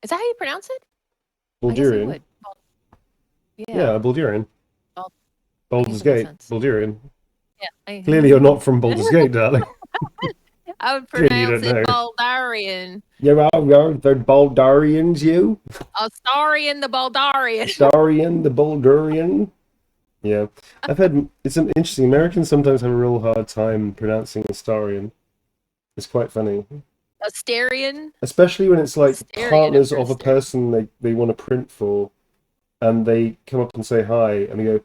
Is that how you pronounce it? I guess you Bulgarian. would. Yeah, Bulgarian. Well, I guess Baldur's it makes Gate, sense. Bulgarian. Yeah. Clearly you're not from Baldur's Gate, darling. I would Clearly you pronounce don't it know. Baldarian. You're the Baldarians, you? Astarion the Baldarian. Astarion, the Bulgarian. Yeah. I've heard, it's an interesting, Americans sometimes have a real hard time pronouncing Astarion. It's quite funny. Astarion? Especially when it's like Astarion partners or of a Astarion? person they want to print for, and they come up and say hi, and they go,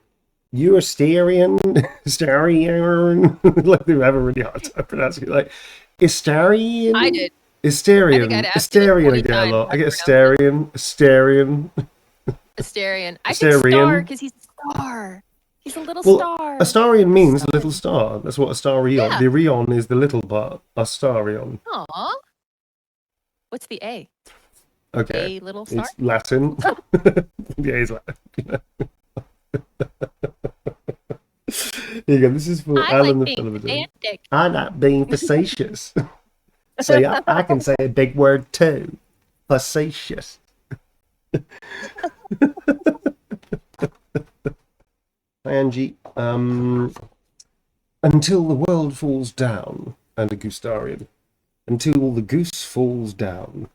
"You Astarion, Astarion," like they have a really hard time pronouncing it. Like Astarion, I did. I think I'd Astarion, ask you like Astarion. 20 I get a times lot. how I to get pronounce Astarion, Astarion, it. Astarion. I think star Astarion. because he's a star. He's a little Well, star. Astarion means Star. little star. That's what Astarion. Yeah. The Rion is the little part. Astarion. Aw. What's the A? Okay. A little star? It's Latin. The A is Latin. Here you go. This is for I Alan like the being Television. pedantic. I like being facetious. So yeah, I can say a big word too. Facetious. Hi, Angie. Until the world falls down, and a Gustarian. Until the goose falls down.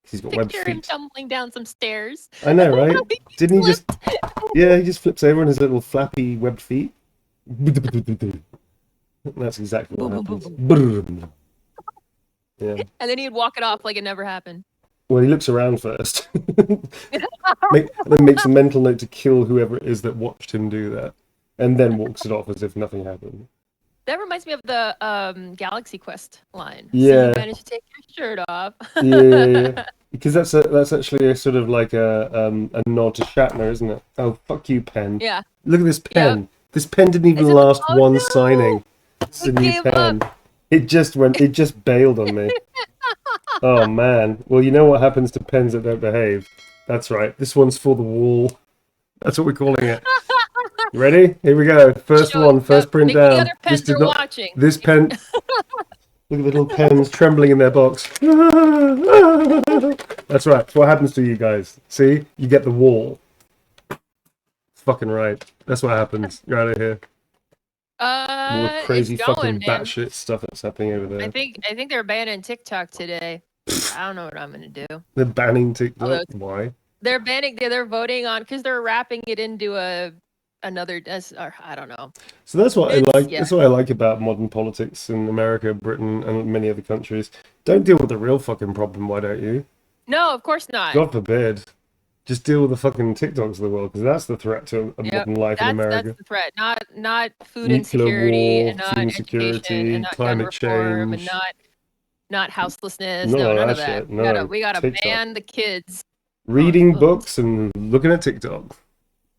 He's got webbed Picture him feet. tumbling down some stairs. I know, right? He Didn't he just? slipped. Yeah, he just flips over on his little flappy webbed feet. That's exactly what Boom, boom, happens. boom, Yeah. And then he'd walk it off like it never happened. Well, he looks around first. Then makes a mental note to kill whoever it is that watched him do that, and then walks it off as if nothing happened. That reminds me of the Galaxy Quest line. Yeah. So you managed to take your shirt off. Yeah. Because that's actually a sort of like a nod to Shatner, isn't it? Oh, fuck you, pen. Yeah. Look at this pen. Yep. This pen didn't even Is it- last oh, one no! signing. It's a It new gave pen. up. It just bailed on me. Oh man. Well, you know what happens to pens that don't behave? That's right. This one's for the wall. That's what we're calling it. You ready? Here we go. First Show one, it. first print Make down. The other pens are watching. This pen. Look at the little pens trembling in their box. That's right. That's what happens to you guys. See? You get the wall. It's fucking right. That's what happens. You're out of here. All the crazy it's going, fucking man. batshit stuff that's happening over there. I think they're banning TikTok today. I don't know what I'm gonna do. They're banning TikTok. Although Why? they're banning. They're voting on because they're wrapping it into another. Or I don't know. So that's what I It's- like. yeah. That's what I like about modern politics in America, Britain, and many other countries. Don't deal with the real fucking problem. Why don't you? No, of course not. God forbid. Just deal with the fucking TikToks of the world, because that's the threat to a modern life in America. That's the threat. Not food Nuclear insecurity, war, and not food education, insecurity, and not climate gun reform, change. and not houselessness. None No, of none that of that. shit, no, We gotta TikTok. ban the kids. Reading phones. books and looking at TikTok.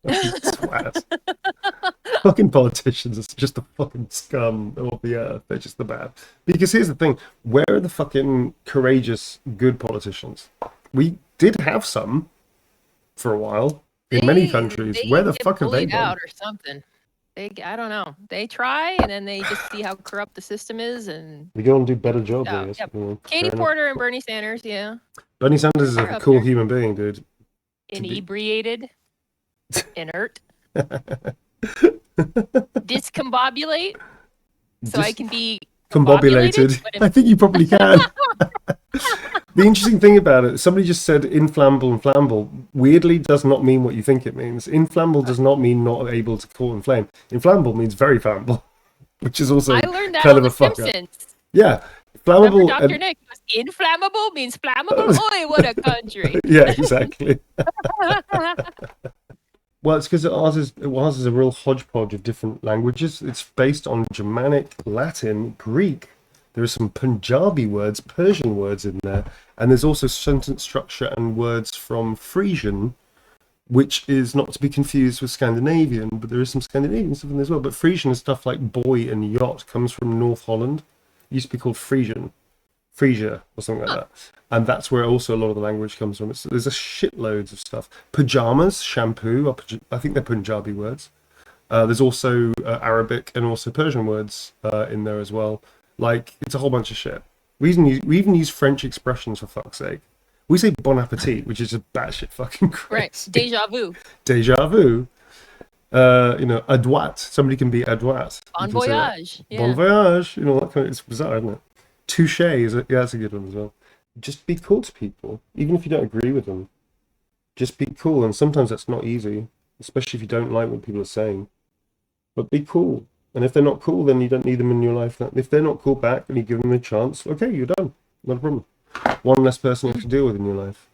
Fucking twats. Fucking politicians are just the fucking scum of the earth. They're just the bad. Because here's the thing: where are the fucking courageous, good politicians? We did have some for a while in many countries. Where the fuck have they bullied out gone? or something? I don't know. They try and then they just see how corrupt the system is and. We go and do better jobs, Yeah, I guess. yep. Yeah, Katie fair enough. Porter and Bernie Sanders, yeah. Bernie Sanders is They're a up cool there. human being, dude. Inebriated, inert, discombobulate, so I can be Combobulated. I think you probably can. The interesting thing about it, somebody just said inflammable and flammable. Weirdly, does not mean what you think it means. Inflammable does not mean not able to caught in flame. Inflammable means very flammable, which is also I learned that kind on of The a fuck up. Simpsons. Yeah, Remember flammable. Dr. Nick goes, inflammable means flammable? Oi, what a country. Yeah, exactly. Well, it's because ours is a real hodgepodge of different languages. It's based on Germanic, Latin, Greek. There are some Punjabi words, Persian words in there, and there's also sentence structure and words from Frisian, which is not to be confused with Scandinavian, but there is some Scandinavian stuff in there as well. But Frisian is stuff like boy and yacht, comes from North Holland. It used to be called Frisian, Frisia or something like that. And that's where also a lot of the language comes from. There's a shitloads of stuff. Pajamas, shampoo, I think they're Punjabi words. There's also Arabic and also Persian words in there as well. Like, it's a whole bunch of shit. We even use French expressions, for fuck's sake. We say bon appetit, which is a batshit fucking crazy. Right. Deja vu. Deja vu. À droite. Somebody can be à droite. Bon voyage. Yeah. Bon voyage. That kind of, it's bizarre, isn't it? Touche is that's a good one as well. Just be cool to people, even if you don't agree with them. Just be cool, and sometimes that's not easy, especially if you don't like what people are saying. But be cool, and if they're not cool, then you don't need them in your life. If they're not cool back and you give them a chance, okay, you're done. Not a problem. One less person you have to deal with in your life.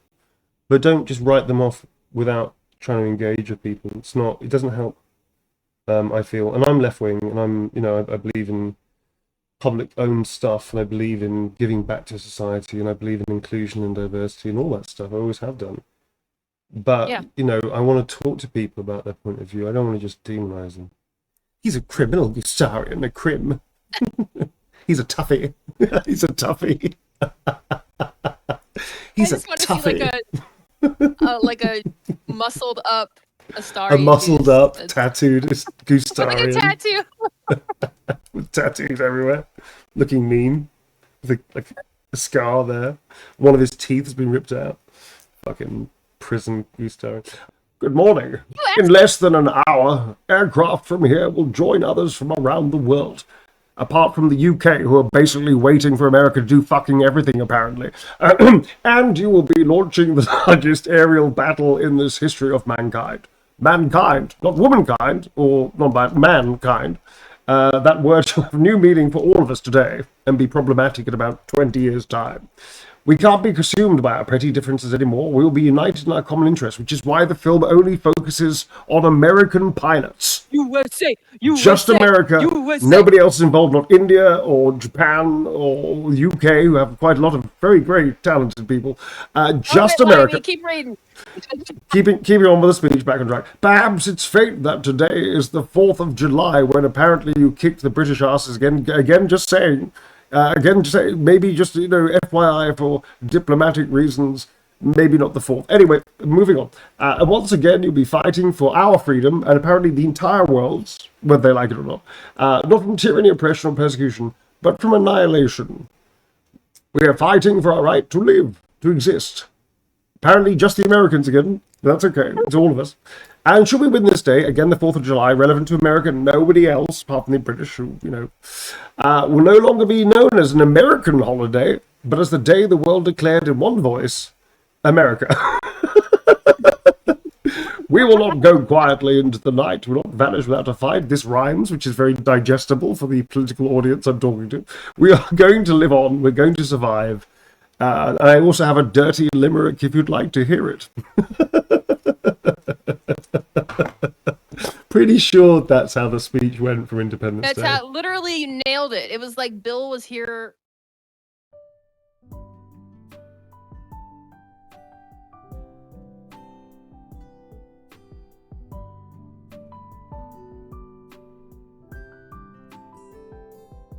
But don't just write them off without trying to engage with people. It doesn't help. I feel, and I'm left wing, and I believe in public-owned stuff, and I believe in giving back to society, and I believe in inclusion and diversity and all that stuff. I always have done. But, Yeah. I want to talk to people about their point of view. I don't want to just demonize them. He's a criminal, Astarion, a crim. He's a toughie. He's a toughie. He's I just a want to toughie. see like a muscled up Astarion. A muscled dude. up, That's- tattooed With like a Gustarian tattoo. with tattoos everywhere, looking mean, with like a scar there. One of his teeth has been ripped out. Fucking prison Gustarian. Good morning. In less than an hour, aircraft from here will join others from around the world. Apart from the UK, who are basically waiting for America to do fucking everything, apparently. And you will be launching the largest aerial battle in this history of mankind. Mankind, not womankind, or not mankind. That word shall have new meaning for all of us today, and be problematic in about 20 years' time. We can't be consumed by our petty differences anymore. We will be united in our common interest, which is why the film only focuses on American pilots. USA. Just America. Nobody else is involved, not India or Japan or UK, who have quite a lot of very, very talented people. Just America. Keep reading. Keeping on with the speech, back on track. Perhaps it's fate that today is the 4th of July, when apparently you kicked the British asses again. Again, just saying. Maybe just, FYI for diplomatic reasons, maybe not the 4th. Anyway, moving on. And once again, you'll be fighting for our freedom, and apparently the entire world's, whether they like it or not. Not from tyranny, oppression, or persecution, but from annihilation. We are fighting for our right to live, to exist. Apparently just the Americans again. That's okay. It's all of us. And should we win this day, again the 4th of July, relevant to America, nobody else, apart from the British, who, will no longer be known as an American holiday, but as the day the world declared in one voice, America. We will not go quietly into the night. We will not vanish without a fight. This rhymes, which is very digestible for the political audience I'm talking to. We are going to live on. We're going to survive. I also have a dirty limerick if you'd like to hear it. Pretty sure that's how the speech went for Independence Day. Literally you nailed it. It was like Bill was here